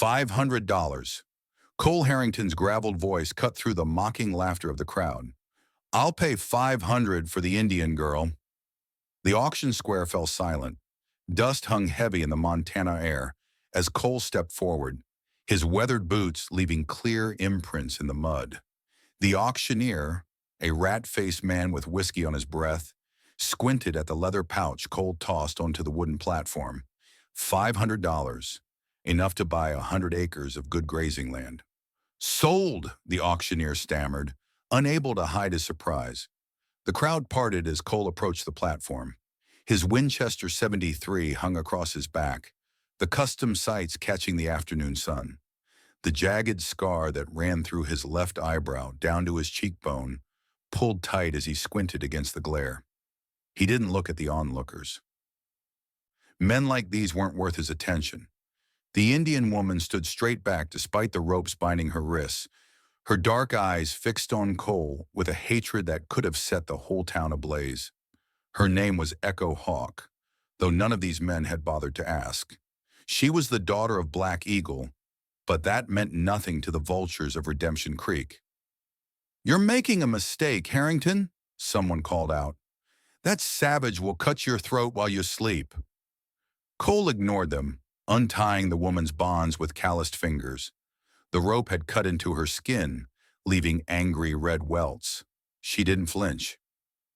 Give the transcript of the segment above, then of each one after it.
$500. Cole Harrington's graveled voice cut through the mocking laughter of the crowd. I'll pay $500 for the Indian girl. The auction square fell silent. Dust hung heavy in the Montana air as Cole stepped forward, his weathered boots leaving clear imprints in the mud. The auctioneer, a rat-faced man with whiskey on his breath, squinted at the leather pouch Cole tossed onto the wooden platform. $500, enough to buy 100 acres of good grazing land. Sold, the auctioneer stammered, unable to hide his surprise. The crowd parted as Cole approached the platform. His Winchester 73 hung across his back, the custom sights catching the afternoon sun. The jagged scar that ran through his left eyebrow down to his cheekbone pulled tight as he squinted against the glare. He didn't look at the onlookers. Men like these weren't worth his attention. The Indian woman stood straight back despite the ropes binding her wrists, her dark eyes fixed on Cole with a hatred that could have set the whole town ablaze. Her name was Echo Hawk, though none of these men had bothered to ask. She was the daughter of Black Eagle, but that meant nothing to the vultures of Redemption Creek. "You're making a mistake, Harrington," someone called out. "That savage will cut your throat while you sleep." Cole ignored them, untying the woman's bonds with calloused fingers. The rope had cut into her skin, leaving angry red welts. She didn't flinch.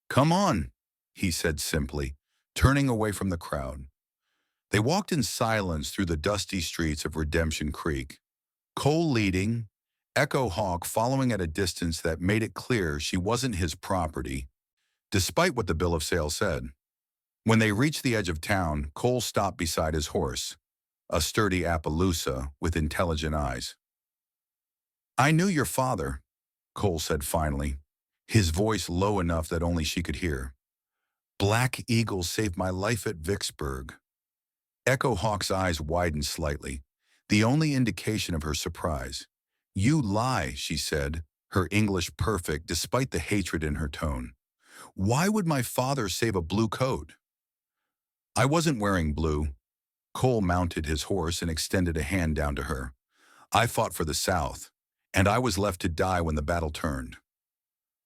"Come on," he said simply, turning away from the crowd. They walked in silence through the dusty streets of Redemption Creek, Cole leading, Echo Hawk following at a distance that made it clear she wasn't his property, despite what the bill of sale said. When they reached the edge of town, Cole stopped beside his horse, a sturdy Appaloosa with intelligent eyes. "I knew your father," Cole said finally, his voice low enough that only she could hear. "Black Eagle saved my life at Vicksburg." Echo Hawk's eyes widened slightly, the only indication of her surprise. "You lie," she said, her English perfect despite the hatred in her tone. "Why would my father save a blue coat?" "I wasn't wearing blue." Cole mounted his horse and extended a hand down to her. "I fought for the South, and I was left to die when the battle turned."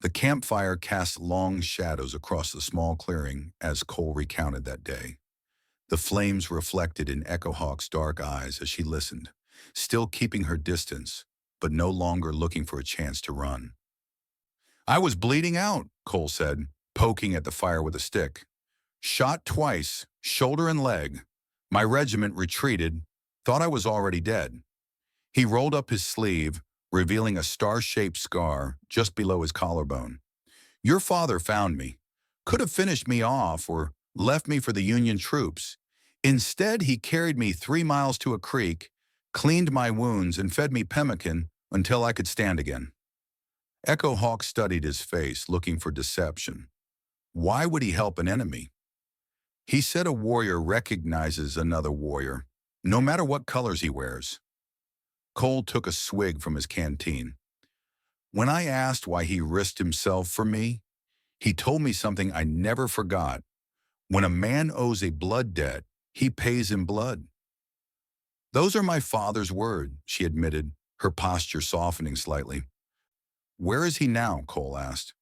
The campfire cast long shadows across the small clearing as Cole recounted that day. The flames reflected in Echo Hawk's dark eyes as she listened, still keeping her distance, but no longer looking for a chance to run. "I was bleeding out," Cole said, poking at the fire with a stick. "Shot twice, shoulder and leg. My regiment retreated, thought I was already dead." He rolled up his sleeve, revealing a star-shaped scar just below his collarbone. "Your father found me. Could have finished me off or left me for the Union troops. Instead, he carried me 3 miles to a creek, cleaned my wounds, and fed me pemmican until I could stand again." Echo Hawk studied his face, looking for deception. Why would he help an enemy? He said a warrior recognizes another warrior, no matter what colors he wears. Cole took a swig from his canteen. "When I asked why he risked himself for me, he told me something I never forgot. When a man owes a blood debt, he pays in blood." "Those are my father's words," she admitted, her posture softening slightly. "Where is he now?" Cole asked,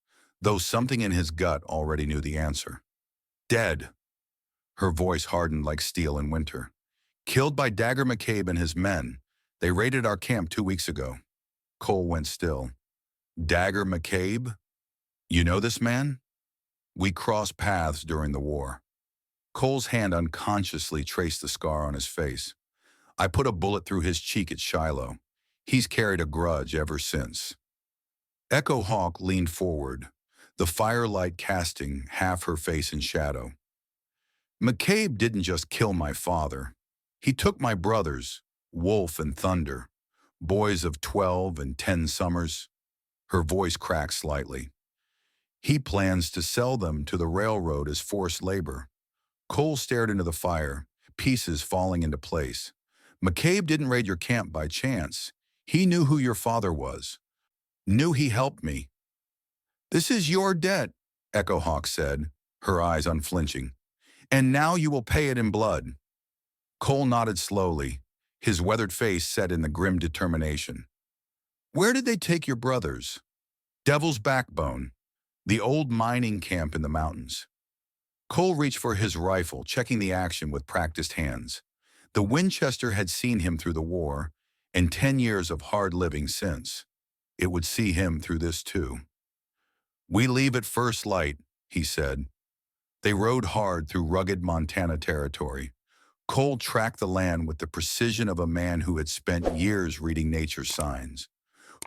though something in his gut already knew the answer. "Dead." Her voice hardened like steel in winter. "Killed by Dagger McCabe and his men. They raided our camp 2 weeks ago." Cole went still. "Dagger McCabe? You know this man?" "We crossed paths during the war." Cole's hand unconsciously traced the scar on his face. "I put a bullet through his cheek at Shiloh. He's carried a grudge ever since." Echo Hawk leaned forward, the firelight casting half her face in shadow. "McCabe didn't just kill my father. He took my brothers, Wolf and Thunder, boys of 12 and 10 summers." Her voice cracked slightly. "He plans to sell them to the railroad as forced labor." Cole stared into the fire, pieces falling into place. "McCabe didn't raid your camp by chance. He knew who your father was. Knew he helped me." "This is your debt," Echo Hawk said, her eyes unflinching. "And now you will pay it in blood." Cole nodded slowly, His weathered face set in the grim determination. Where did they take your brothers? Devil's Backbone, the old mining camp in the mountains. Cole reached for his rifle, checking the action with practiced hands. The Winchester had seen him through the war, and 10 years of hard living since. It would see him through this too. We leave at first light, he said. They rode hard through rugged Montana territory. Cole tracked the land with the precision of a man who had spent years reading nature's signs.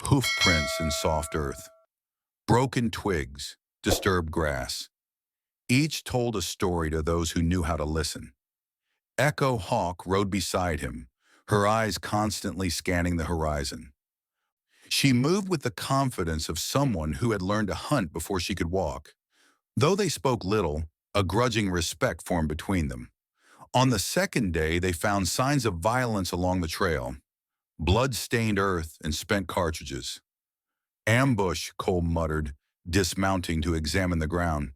Hoof prints in soft earth, broken twigs, disturbed grass. Each told a story to those who knew how to listen. Echo Hawk rode beside him, her eyes constantly scanning the horizon. She moved with the confidence of someone who had learned to hunt before she could walk. Though they spoke little, a grudging respect formed between them. On the second day, they found signs of violence along the trail. Blood-stained earth and spent cartridges. Ambush, Cole muttered, dismounting to examine the ground.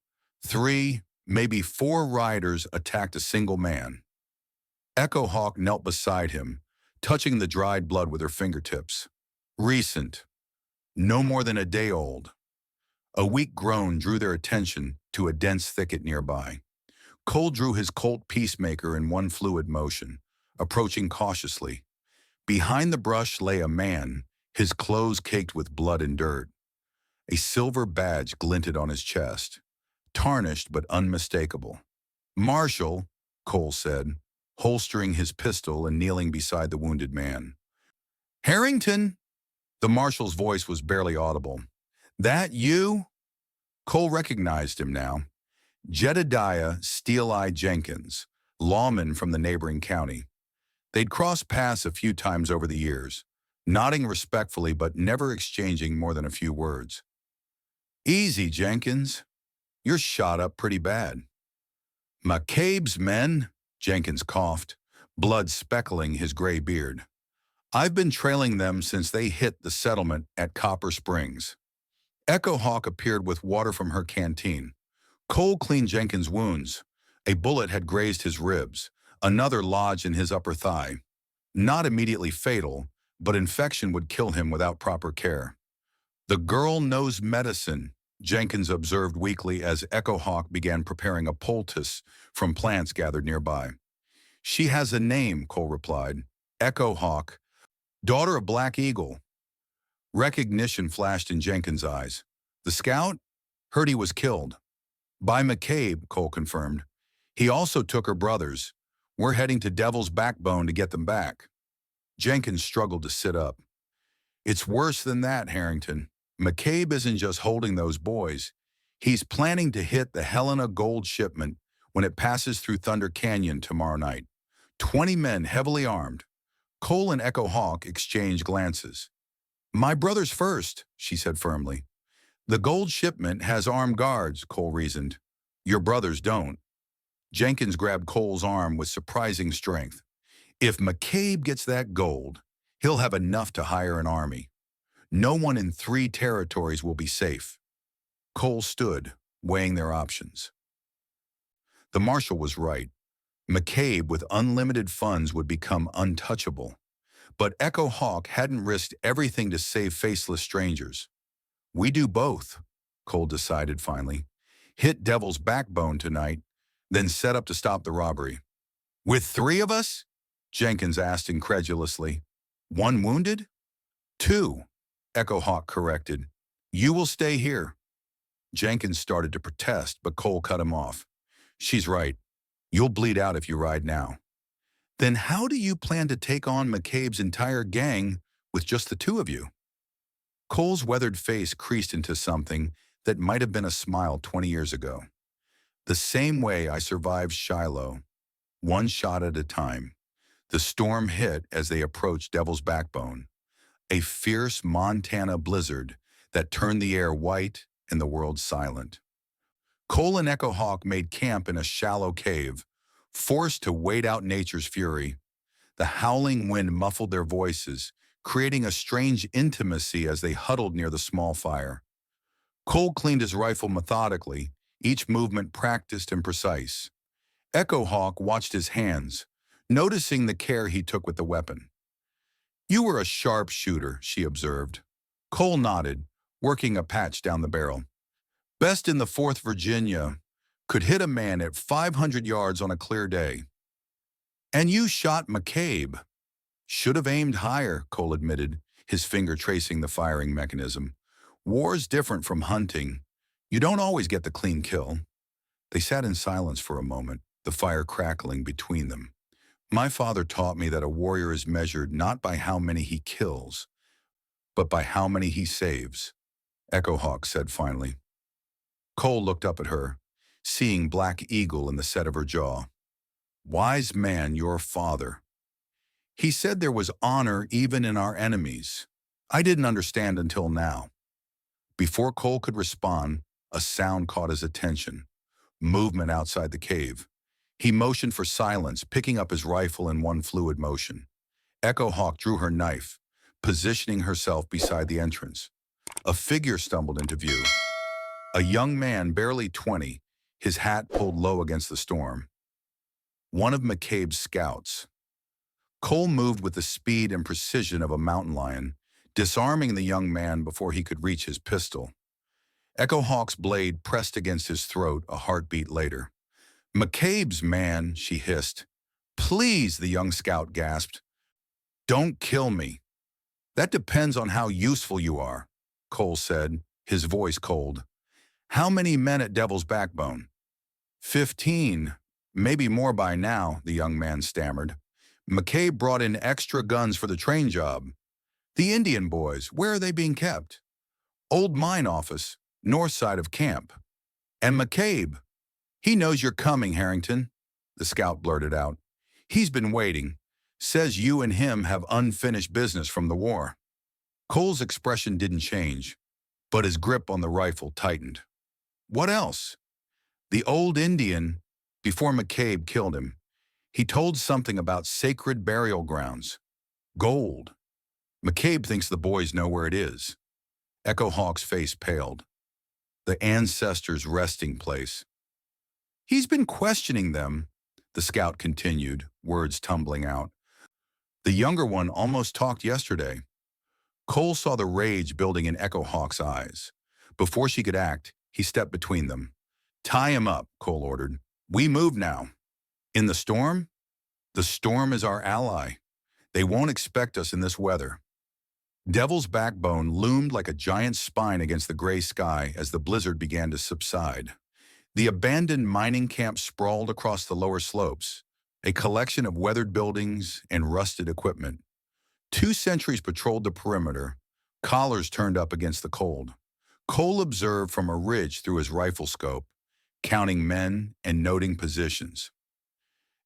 3, maybe 4 riders attacked a single man. Echo Hawk knelt beside him, touching the dried blood with her fingertips. Recent. No more than a day old. A weak groan drew their attention to a dense thicket nearby. Cole drew his Colt Peacemaker in one fluid motion, approaching cautiously. Behind the brush lay a man, his clothes caked with blood and dirt. A silver badge glinted on his chest, tarnished but unmistakable. Marshal, Cole said, holstering his pistol and kneeling beside the wounded man. Harrington! The marshal's voice was barely audible. That you? Cole recognized him now. Jedediah Steel-Eye Jenkins, lawman from the neighboring county. They'd crossed paths a few times over the years, nodding respectfully but never exchanging more than a few words. Easy, Jenkins. You're shot up pretty bad. McCabe's men, Jenkins coughed, blood speckling his gray beard. I've been trailing them since they hit the settlement at Copper Springs. Echo Hawk appeared with water from her canteen. Cole cleaned Jenkins' wounds. A bullet had grazed his ribs, another lodged in his upper thigh. Not immediately fatal, but infection would kill him without proper care. The girl knows medicine, Jenkins observed weakly as Echo Hawk began preparing a poultice from plants gathered nearby. She has a name, Cole replied. Echo Hawk, daughter of Black Eagle. Recognition flashed in Jenkins' eyes. The scout? Heard he was killed. By McCabe, Cole confirmed. He also took her brothers. We're heading to Devil's Backbone to get them back. Jenkins struggled to sit up. It's worse than that, Harrington. McCabe isn't just holding those boys. He's planning to hit the Helena gold shipment when it passes through Thunder Canyon tomorrow night. 20 men heavily armed. Cole and Echo Hawk exchanged glances. My brothers first, she said firmly. The gold shipment has armed guards, Cole reasoned. Your brothers don't. Jenkins grabbed Cole's arm with surprising strength. If McCabe gets that gold, he'll have enough to hire an army. No one in 3 territories will be safe. Cole stood, weighing their options. The marshal was right. McCabe, with unlimited funds, would become untouchable. But Echo Hawk hadn't risked everything to save faceless strangers. We do both, Cole decided finally. Hit Devil's Backbone tonight, then set up to stop the robbery. With 3 of us? Jenkins asked incredulously. 1 wounded? 2, Echo Hawk corrected. You will stay here. Jenkins started to protest, but Cole cut him off. She's right. You'll bleed out if you ride now. Then how do you plan to take on McCabe's entire gang with just the 2 of you? Cole's weathered face creased into something that might have been a smile 20 years ago. The same way I survived Shiloh, 1 shot at a time. The storm hit as they approached Devil's Backbone, a fierce Montana blizzard that turned the air white and the world silent. Cole and Echo Hawk made camp in a shallow cave, forced to wait out nature's fury. The howling wind muffled their voices, creating a strange intimacy as they huddled near the small fire. Cole cleaned his rifle methodically, each movement practiced and precise. Echo Hawk watched his hands, noticing the care he took with the weapon. "You were a sharp shooter," she observed. Cole nodded, working a patch down the barrel. "Best in the 4th Virginia. Could hit a man at 500 yards on a clear day." "And you shot McCabe." "Should have aimed higher," Cole admitted, his finger tracing the firing mechanism. "War's different from hunting. You don't always get the clean kill." They sat in silence for a moment, the fire crackling between them. "My father taught me that a warrior is measured not by how many he kills, but by how many he saves," Echo Hawk said finally. Cole looked up at her, seeing Black Eagle in the set of her jaw. "Wise man, your father. He said there was honor even in our enemies. I didn't understand until now." Before Cole could respond, a sound caught his attention. Movement outside the cave. He motioned for silence, picking up his rifle in one fluid motion. Echo Hawk drew her knife, positioning herself beside the entrance. A figure stumbled into view. A young man, barely 20, his hat pulled low against the storm. One of McCabe's scouts. Cole moved with the speed and precision of a mountain lion, disarming the young man before he could reach his pistol. Echo Hawk's blade pressed against his throat a heartbeat later. "McCabe's man," she hissed. "Please," the young scout gasped. "Don't kill me." "That depends on how useful you are," Cole said, his voice cold. "How many men at Devil's Backbone?" 15, maybe more by now," the young man stammered. "McCabe brought in extra guns for the train job." "The Indian boys, where are they being kept?" "Old mine office, north side of camp." "And McCabe?" "He knows you're coming, Harrington," the scout blurted out. "He's been waiting. Says you and him have unfinished business from the war." Cole's expression didn't change, but his grip on the rifle tightened. "What else?" "The old Indian, before McCabe killed him, he told something about sacred burial grounds. Gold. McCabe thinks the boys know where it is." Echo Hawk's face paled. "The ancestors' resting place." "He's been questioning them," the scout continued, words tumbling out. "The younger one almost talked yesterday." Cole saw the rage building in Echo Hawk's eyes. Before she could act, he stepped between them. "Tie him up," Cole ordered. "We move now." "In the storm?" "The storm is our ally. They won't expect us in this weather." Devil's Backbone loomed like a giant spine against the gray sky as the blizzard began to subside. The abandoned mining camp sprawled across the lower slopes, a collection of weathered buildings and rusted equipment. 2 sentries patrolled the perimeter, collars turned up against the cold. Cole observed from a ridge through his rifle scope, counting men and noting positions.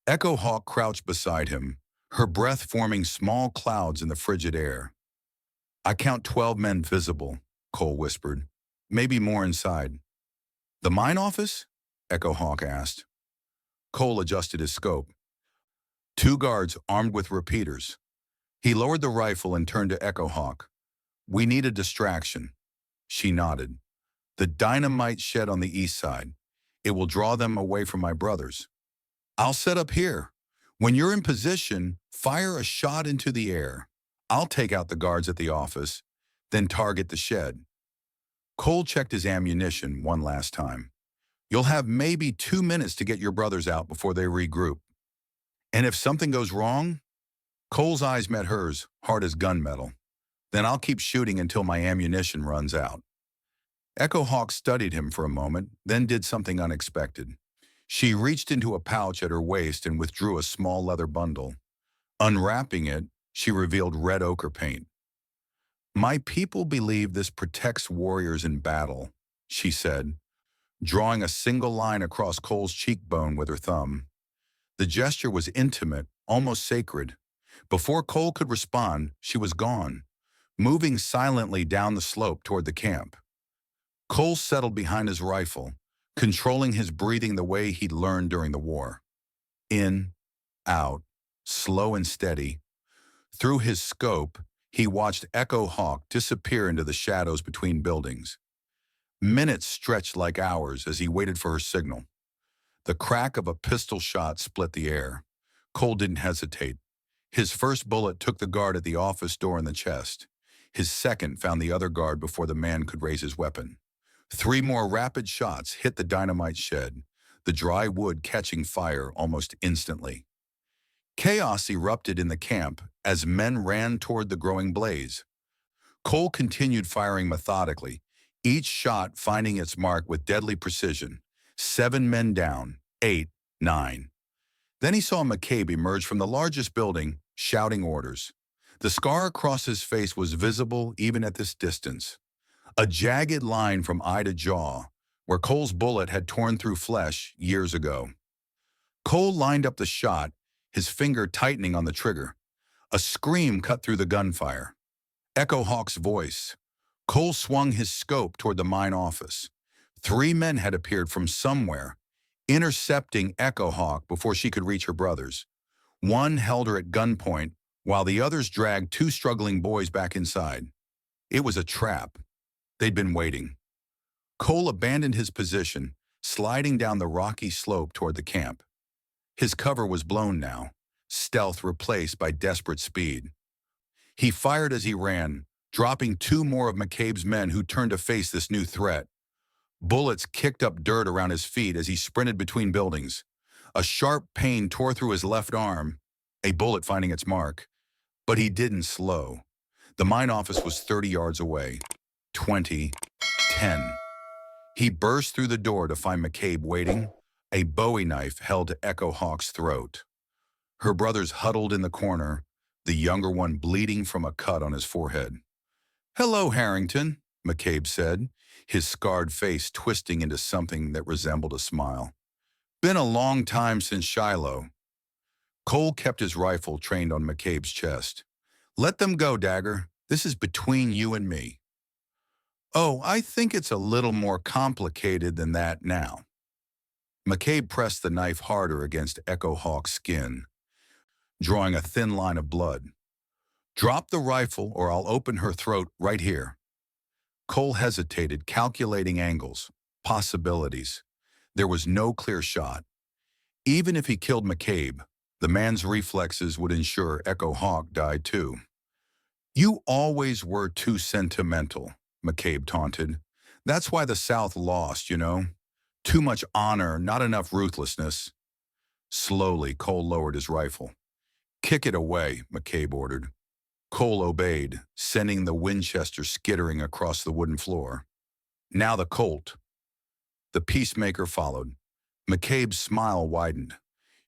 Echo Hawk crouched beside him, her breath forming small clouds in the frigid air. "I count 12 men visible," Cole whispered. "Maybe more inside." "The mine office?" Echo Hawk asked. Cole adjusted his scope. 2 guards armed with repeaters. He lowered the rifle and turned to Echo Hawk. "We need a distraction." She nodded. "The dynamite shed on the east side. It will draw them away from my brothers." "I'll set up here. When you're in position, fire a shot into the air. I'll take out the guards at the office, then target the shed." Cole checked his ammunition one last time. "You'll have maybe 2 minutes to get your brothers out before they regroup." "And if something goes wrong?" Cole's eyes met hers, hard as gunmetal. "Then I'll keep shooting until my ammunition runs out." Echo Hawk studied him for a moment, then did something unexpected. She reached into a pouch at her waist and withdrew a small leather bundle. Unwrapping it, she revealed red ochre paint. "My people believe this protects warriors in battle," she said, drawing a single line across Cole's cheekbone with her thumb. The gesture was intimate, almost sacred. Before Cole could respond, she was gone, moving silently down the slope toward the camp. Cole settled behind his rifle, controlling his breathing the way he'd learned during the war. In, out, slow and steady. Through his scope, he watched Echo Hawk disappear into the shadows between buildings. Minutes stretched like hours as he waited for her signal. The crack of a pistol shot split the air. Cole didn't hesitate. His first bullet took the guard at the office door in the chest. His second found the other guard before the man could raise his weapon. 3 more rapid shots hit the dynamite shed, the dry wood catching fire almost instantly. Chaos erupted in the camp as men ran toward the growing blaze. Cole continued firing methodically, each shot finding its mark with deadly precision. 7 men down, 8, 9. Then he saw McCabe emerge from the largest building, shouting orders. The scar across his face was visible even at this distance. A jagged line from eye to jaw, where Cole's bullet had torn through flesh years ago. Cole lined up the shot, his finger tightening on the trigger. A scream cut through the gunfire. Echo Hawk's voice. Cole swung his scope toward the mine office. 3 men had appeared from somewhere, intercepting Echo Hawk before she could reach her brothers. One held her at gunpoint, while the others dragged 2 struggling boys back inside. It was a trap. They'd been waiting. Cole abandoned his position, sliding down the rocky slope toward the camp. His cover was blown now, stealth replaced by desperate speed. He fired as he ran, dropping 2 more of McCabe's men who turned to face this new threat. Bullets kicked up dirt around his feet as he sprinted between buildings. A sharp pain tore through his left arm, a bullet finding its mark. But he didn't slow. The mine office was 30 yards away. 20, 10. He burst through the door to find McCabe waiting, a Bowie knife held to Echo Hawk's throat. Her brothers huddled in the corner, the younger one bleeding from a cut on his forehead. "Hello, Harrington," McCabe said, his scarred face twisting into something that resembled a smile. "Been a long time since Shiloh." Cole kept his rifle trained on McCabe's chest. "Let them go, Dagger. This is between you and me." "Oh, I think it's a little more complicated than that now." McCabe pressed the knife harder against Echo Hawk's skin, drawing a thin line of blood. "Drop the rifle or I'll open her throat right here." Cole hesitated, calculating angles, possibilities. There was no clear shot. Even if he killed McCabe, the man's reflexes would ensure Echo Hawk died too. "You always were too sentimental," McCabe taunted. "That's why the South lost, you know. Too much honor, not enough ruthlessness." Slowly, Cole lowered his rifle. "Kick it away," McCabe ordered. Cole obeyed, sending the Winchester skittering across the wooden floor. "Now the Colt." The peacemaker followed. McCabe's smile widened.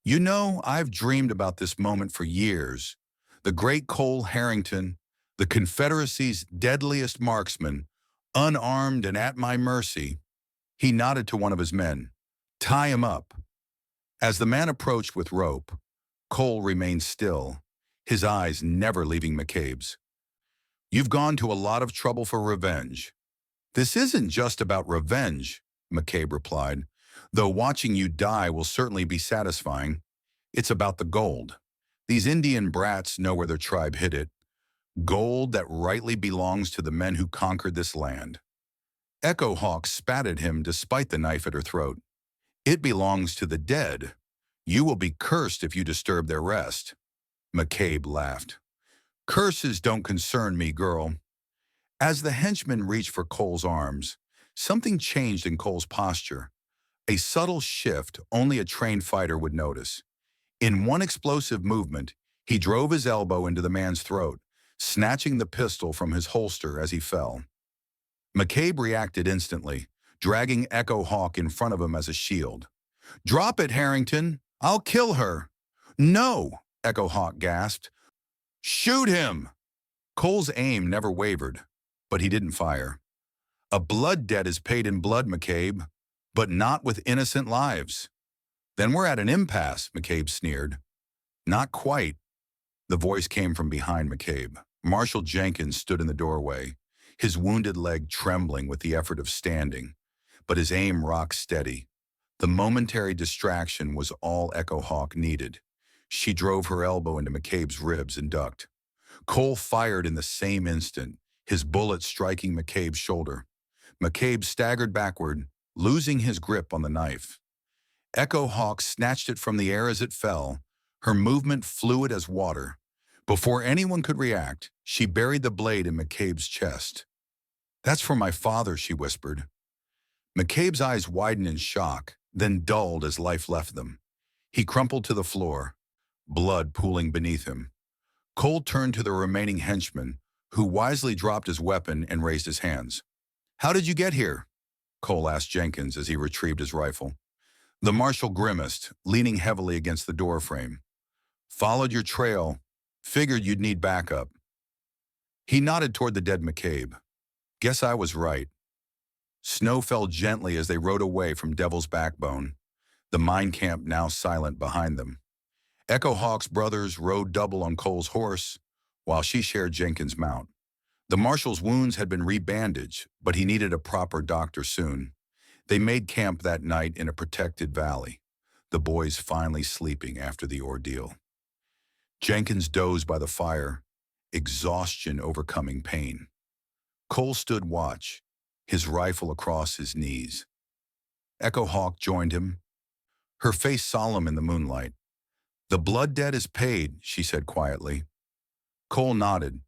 "You know, I've dreamed about this moment for years. The great Cole Harrington, the Confederacy's deadliest marksman, unarmed and at my mercy." He nodded to one of his men. "Tie him up." As the man approached with rope, Cole remained still, his eyes never leaving McCabe's. "You've gone to a lot of trouble for revenge." "This isn't just about revenge," McCabe replied, "though watching you die will certainly be satisfying. It's about the gold. These Indian brats know where their tribe hid it. Gold that rightly belongs to the men who conquered this land." Echo Hawk spat at him despite the knife at her throat. "It belongs to the dead. You will be cursed if you disturb their rest." McCabe laughed. "Curses don't concern me, girl." As the henchman reached for Cole's arms, something changed in Cole's posture. A subtle shift only a trained fighter would notice. In one explosive movement, he drove his elbow into the man's throat, snatching the pistol from his holster as he fell. McCabe reacted instantly, dragging Echo Hawk in front of him as a shield. "Drop it, Harrington! I'll kill her!" "No!" Echo Hawk gasped. "Shoot him!" Cole's aim never wavered, but he didn't fire. "A blood debt is paid in blood, McCabe, but not with innocent lives." "Then we're at an impasse," McCabe sneered. "Not quite." The voice came from behind McCabe. Marshal Jenkins stood in the doorway, his wounded leg trembling with the effort of standing, but his aim rock steady. The momentary distraction was all Echo Hawk needed. She drove her elbow into McCabe's ribs and ducked. Cole fired in the same instant, his bullet striking McCabe's shoulder. McCabe staggered backward, losing his grip on the knife. Echo Hawk snatched it from the air as it fell, her movement fluid as water. Before anyone could react, she buried the blade in McCabe's chest. "That's for my father," she whispered. McCabe's eyes widened in shock, then dulled as life left them. He crumpled to the floor, blood pooling beneath him. Cole turned to the remaining henchman, who wisely dropped his weapon and raised his hands. "How did you get here?" Cole asked Jenkins as he retrieved his rifle. The marshal grimaced, leaning heavily against the doorframe. "Followed your trail. Figured you'd need backup." He nodded toward the dead McCabe. "Guess I was right." Snow fell gently as they rode away from Devil's Backbone, the mine camp now silent behind them. Echo Hawk's brothers rode double on Cole's horse, while she shared Jenkins' mount. The marshal's wounds had been rebandaged, but he needed a proper doctor soon. They made camp that night in a protected valley, the boys finally sleeping after the ordeal. Jenkins dozed by the fire, exhaustion overcoming pain. Cole stood watch, his rifle across his knees. Echo Hawk joined him, her face solemn in the moonlight. "The blood debt is paid," she said quietly. Cole nodded.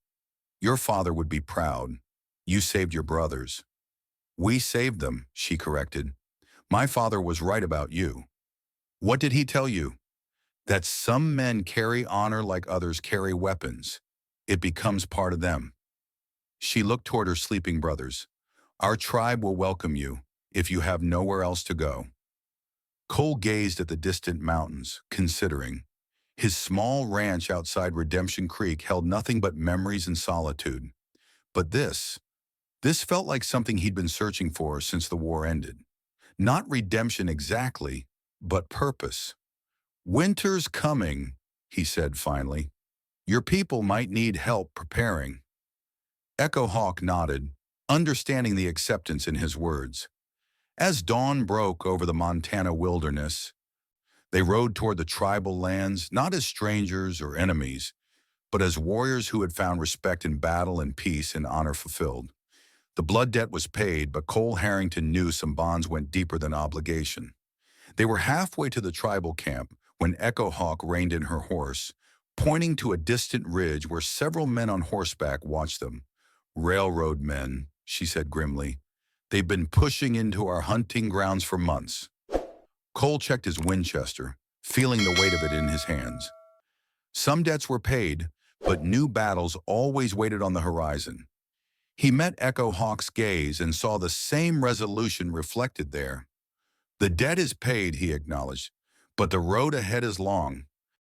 "Your father would be proud. You saved your brothers." "We saved them," she corrected. "My father was right about you." "What did he tell you?" "That some men carry honor like others carry weapons. It becomes part of them." She looked toward her sleeping brothers. "Our tribe will welcome you, if you have nowhere else to go." Cole gazed at the distant mountains, considering. His small ranch outside Redemption Creek held nothing but memories and solitude. But this felt like something he'd been searching for since the war ended. Not redemption exactly, but purpose. "Winter's coming," he said finally. "Your people might need help preparing." Echo Hawk nodded, understanding the acceptance in his words. As dawn broke over the Montana wilderness, they rode toward the tribal lands not as strangers or enemies, but as warriors who had found respect in battle and peace and honor fulfilled. The blood debt was paid, but Cole Harrington knew some bonds went deeper than obligation. They were halfway to the tribal camp when Echo Hawk reined in her horse, pointing to a distant ridge where several men on horseback watched them. "Railroad men," she said grimly. "They've been pushing into our hunting grounds for months." Cole checked his Winchester, feeling the weight of it in his hands. Some debts were paid, but new battles always waited on the horizon. He met Echo Hawk's gaze and saw the same resolution reflected there. "The debt is paid," he acknowledged, "but the road ahead is long.